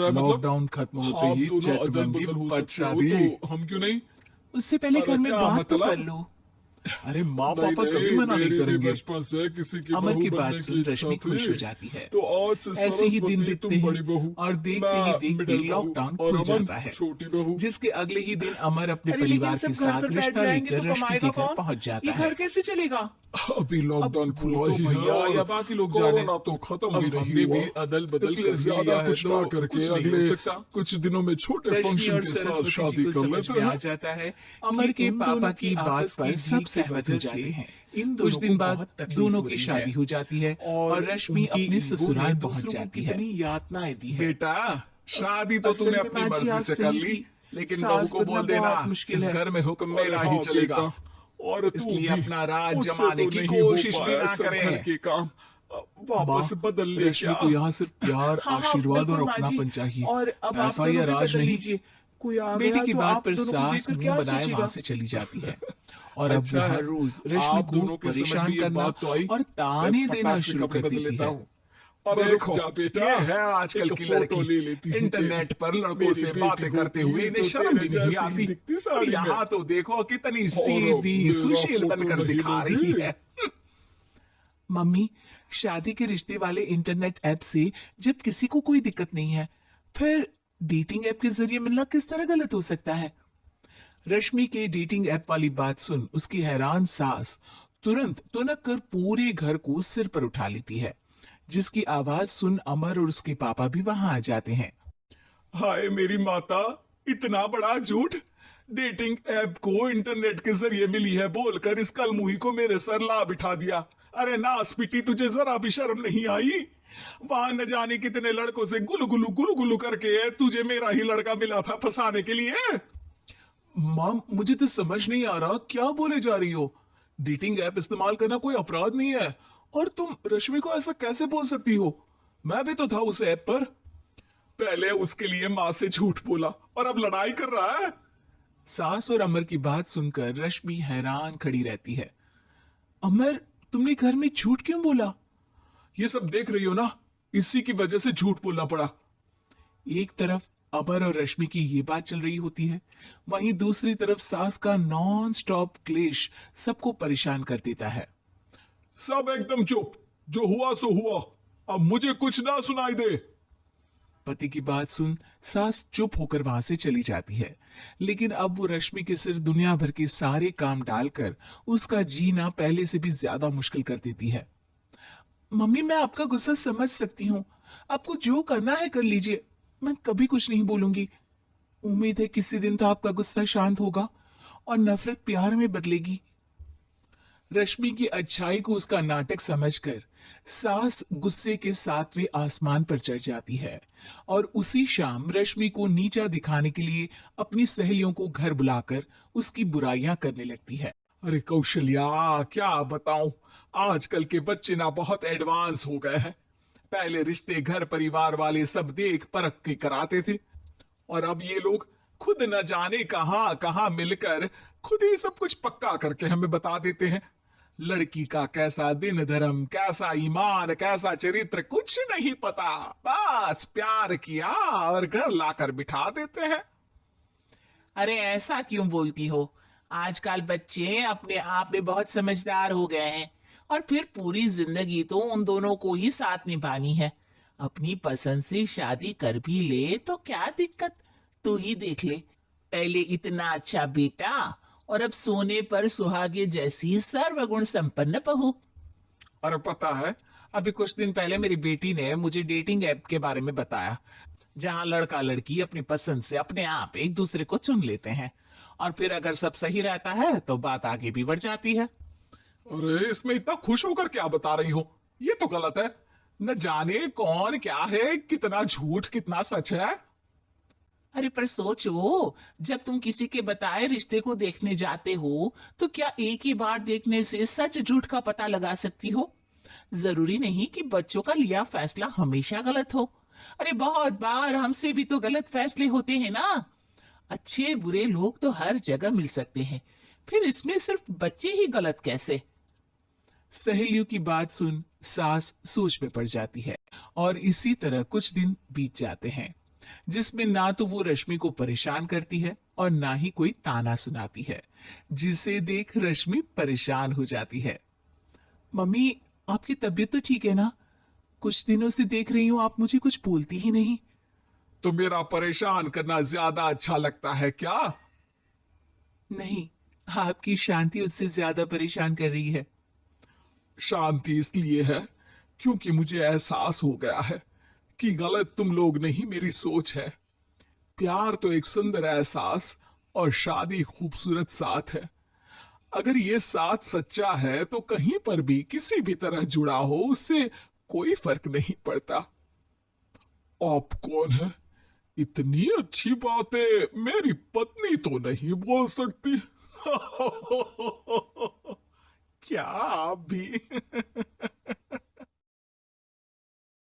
मतलब लॉकडाउन खत्म होते आप ही दोनों चट अदल बंदी बदल हो पट सकते हो शादी। तो हम क्यों नहीं? उससे पहले अरे घर में क्या बात तो कर मतलब? लो। अरे माँ नहीं पापा कभी नहीं, मना नहीं मेरी भी करेंगे। बचपन से किसी की अमर बहू की बात बनने की सुन इच्छा रश्मि खुश हो थी। जाती है। तो आज से ऐसे ही दिन सरस्वती बीतते तुम हैं बड़ी बहू, और देखते ही मैं देखते मिडिल बहू लॉकडाउन और खुल अमन जाता है, छोटी बहू। जिसके अगले ही दिन अमर अपने अरे लेकिन परिवार के सब घर साथ पर बैठ रिश्ता जाएंगे लेकर तो रश्मि के कमाएगा घर कौन? पहुंच ये जाता घर है। कैसे चलेगा? अभी अब लॉकडाउन वो खुला तो ही है भैया और या बाकी लोग जाने। कोरोना तो खत्म अब भी नहीं हमने हुआ। भी अदल बदल इसलिए कर ही ज्यादा लिया है कुछ तो ना करके कुछ नहीं हो अगले सकता। कुछ दिनों में छोटे रश्मि फंक्शन और के साथ सरस्वती जी शादी को कर समझ लेते में आ हैं। जाता है अमर के पापा की बात पर सब सहमत हो जाते हैं। कुछ दिन बाद दोनों की शादी हो जाती है और रश्मि अपने ससुराल पहुंच जाती है। यातनाएं दी है। बेटा, शादी तो असल तूने में अपनी माँ जी मर्जी आप से कर सही ली, थी। लेकिन बहू सास को बनना बोल देना बहुत मुश्किल इस है। घर में हुक्म अरे मेरा हाँ ही चलेगा। बेटा, और तू इसलिए भी अपना राज मुझसे जमाने तो की नहीं हो कोशिश भी पाया ना सब घर करें। के काम। माँ, वापस बदल ले रश्मि क्या? को यहाँ सिर्फ प्यार, हाँ हाँ आशीर्वाद और बिल्कुल माँ जी। अपनापन चाहिए, और अब आप पैसा या दोनों भी राज बदल नहीं। लीजिए। कोई आ बेटी गया की तो बात आप पर दोनों को सास देखकर मुंह क्या बनाए वहां सोचेगा? से चली जाती है और अब वो अच्छा है, हर रोज रश्मि आप को दोनों के समझ परेशान में ये करना बात तो आई। और मैं ताने देना फटाक से शुरू कपड़े कर बदल देती लेता है। हूँ। अरे देख रुक जा बेटा, ये है आजकल एक की फोटो लड़की, ले लेती हूँ इंटरनेट पर लड़कों मेरी से बेटी बातें करते होती हुए इन्हें तो शर्म तेरे भी नहीं जैसी ही आती। दिखती और साड़ी में। यहाँ तो देखो कितनी और सीधी मेरा सुशील फोटो बनकर नहीं दिखा लोगे? रही है। मम्मी, शादी के रिश्ते वाले इंटरनेट ऐप से जब किसी को कोई दिक्कत नहीं है, फिर डेटिंग ऐप के जरिए मिलना किस तरह गलत हो सकता है? रश्मि के डेटिंग ऐप वाली बात सुन उसकी हैरान सास तुरंत तुनक कर पूरे घर को सिर पर उठा लेती है, जिसकी आवाज सुन अमर और उसके पापा भी वहां आ जाते हैं। हाय मेरी माता, इतना बड़ा झूठ! डेटिंग ऐप को इंटरनेट के जरिए मिली है बोलकर इस कलमुही को मेरे सर ला बिठा दिया। अरे नास पिटी, तुझे जरा भी शर्म नहीं आई? वहां न जाने कितने लड़कों से गुलू गुलू करके तुझे मेरा ही लड़का मिला था फंसाने के लिए। मां, मुझे तो समझ नहीं आ रहा क्या बोले जा रही हो। डेटिंग ऐप इस्तेमाल करना कोई अपराध नहीं है और तुम रश्मि को ऐसा कैसे बोल सकती हो? मैं भी तो था उस ऐप पर। पहले उसके लिए माँ से झूठ बोला और अब लड़ाई कर रहा है। सास और अमर की बात सुनकर रश्मि हैरान खड़ी रहती है। अमर, तुमने घर में झूठ क्यों बोला? ये सब देख रही हो ना, इसी की वजह से झूठ बोलना पड़ा। एक तरफ अमर और रश्मि की ये बात चल रही होती है, वहीं दूसरी तरफ सास का नॉन स्टॉप क्लेश सबको परेशान कर देता है। सब एकदम चुप, जो हुआ सो हुआ, अब मुझे कुछ ना सुनाई दे। पति की बात सुन सास चुप होकर वहां से चली जाती है, लेकिन अब वो रश्मि के सिर दुनिया भर के सारे काम डालकर उसका जीना पहले से भी ज्यादा मुश्किल कर देती है। मम्मी, मैं आपका गुस्सा समझ सकती हूँ, आपको जो करना है कर लीजिए, मैं कभी कुछ नहीं बोलूंगी। उम्मीद है किसी दिन तो आपका गुस्सा शांत होगा और नफरत प्यार में बदलेगी। रश्मि की अच्छाई को उसका नाटक समझकर सास गुस्से के 7वें आसमान पर चढ़ जाती है और उसी शाम रश्मि को नीचा दिखाने के लिए अपनी सहेलियों को घर बुलाकर उसकी बुराइयां करने लगती है। अरे कौशल्या, क्या बताऊं, आजकल के बच्चे ना बहुत एडवांस हो गए हैं। पहले रिश्ते घर परिवार वाले सब देख परख के कराते थे, और अब ये लोग खुद न जाने कहां कहां मिलकर खुद ही सब कुछ पक्का करके हमें बता देते हैं। लड़की का कैसा दिन धर्म, कैसा ईमान, कैसा चरित्र कुछ नहीं पता, बस प्यार किया और घर लाकर बिठा देते हैं। अरे ऐसा क्यों बोलती हो? आजकल बच्चे अपने आप में बहुत समझदार हो गए हैं और फिर पूरी जिंदगी तो उन दोनों को ही साथ निभानी है। अपनी पसंद से शादी कर भी ले तो क्या दिक्कत? तू ही देख ले, पहले इतना अच्छा बेटा और अब सोने पर सुहागे जैसी सर्वगुण संपन्न बहू। और पता है, अभी कुछ दिन पहले मेरी बेटी ने मुझे डेटिंग ऐप के बारे में बताया, जहां लड़का लड़की अपनी पसंद से अपने आप एक दूसरे को चुन लेते हैं और फिर अगर सब सही रहता है तो बात आगे भी बढ़ जाती है। अरे इसमें इतना खुश होकर क्या बता रही हो? ये तो गलत है। न जाने कौन क्या है, कितना झूठ कितना सच है। अरे पर सोचो, जब तुम किसी के बताए रिश्ते को देखने जाते हो तो क्या एक ही बार देखने से सच झूठ का पता लगा सकती हो? जरूरी नहीं कि बच्चों का लिया फैसला हमेशा गलत हो। अरे बहुत बार हमसे भी तो गलत फैसले होते हैं ना। अच्छे बुरे लोग तो हर जगह मिल सकते हैं, फिर इसमें सिर्फ बच्चे ही गलत कैसे? सहेलियों की बात सुन सास सोच में पड़ जाती है और इसी तरह कुछ दिन बीत जाते हैं। जिसमें ना तो वो रश्मि को परेशान करती है और ना ही कोई ताना सुनाती है, जिसे देख रश्मि परेशान हो जाती है। मम्मी, आपकी तबीयत तो ठीक है ना? कुछ दिनों से देख रही हूँ आप मुझे कुछ बोलती ही नहीं। तो मेरा परेशान करना ज्यादा अच्छा लगता है क्या? नहीं, आपकी शांति उससे ज्यादा परेशान कर रही है। शांति इसलिए है क्योंकि मुझे एहसास हो गया है कि गलत तुम लोग नहीं, मेरी सोच है। प्यार तो एक सुंदर एहसास और शादी खूबसूरत साथ है। अगर ये साथ सच्चा है तो कहीं पर भी किसी भी तरह जुड़ा हो, उससे कोई फर्क नहीं पड़ता। आप कौन है? इतनी अच्छी बातें मेरी पत्नी तो नहीं बोल सकती। क्या आप भी?